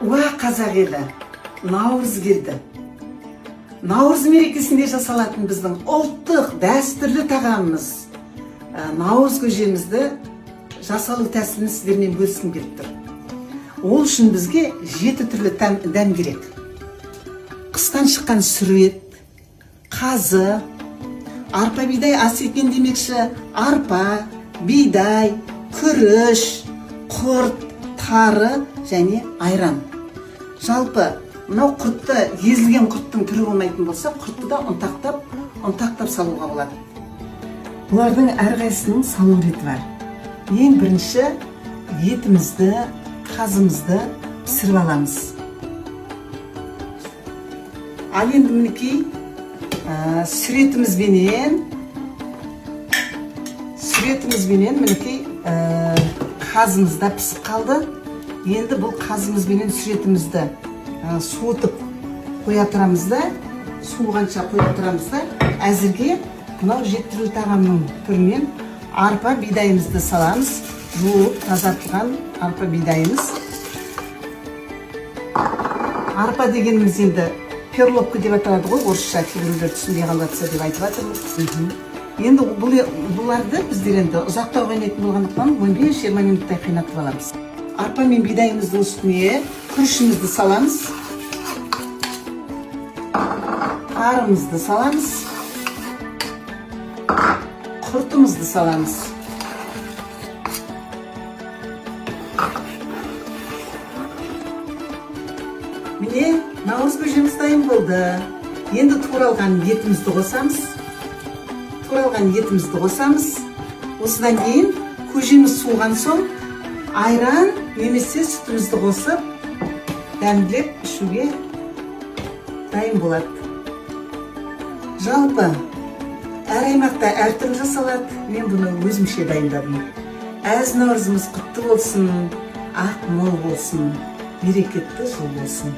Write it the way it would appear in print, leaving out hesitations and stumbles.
Уа қазақ елі, наурыз келді. Наурыз мерекесінде жасалатын біздің ұлттық дәстүрлі тағамымыз наурыз көжемізді жасалу тәсілін сіздермен бөліскім келіп тұр. Ол үшін бізге 7 түрлі дәм керек. Қыстан шыққан сүрет, қазы, арпа бидай ас екен демекші, арпа, бидай, күріш, құрт, тары және айран. Жалпы, мынау құртты, езілген құрттың түрі болмайтын болса, құртты да ұнтақтап салуға болады. Бұлардың әрқайсының салу реті бар. Ең бірінші етімізді, қазымызды пісіріп аламыз. Ал енді мінекей сүретімізбенен мінекей қазымызда пісіп қалды. Енді бұл қазымызбенен сүретімізді суытып қоя тұрамыз да, суығанша қоя тұрамыз да, әзірге мынау 7 түрлі тағамның түрінен арпа бидайымызды саламыз. Жуып тазартылған арпа бидайымыз. Арпа дегеніміз енді перловка деп аталады ғой, орысша кейбіреулер түсінбей қалыватса деп айтып жатыр. Енді бұларды біздер енді ұзақтау қайнайтын болғандықтан 15-20 минуттай қайнатып аламыз. Арпа мен бидайымыздың үстіне күрішімізді саламыз. Тарымызды саламыз. Құртымызды саламыз. Міне, наурыз көжеміз дайын болды. Енді туралған етімізді қосамыз. Осыдан кейін көжеміз суыған соң айран немесе сүтімізді қосып, дәмдеп ішуге дайын болады. Жалпы, әр аймақта әртүрлі жасалады. Мен бұны өзімше дайындадым. Әз наурызымыз құтты болсын, ақ мол болсын, берекетті жыл болсын.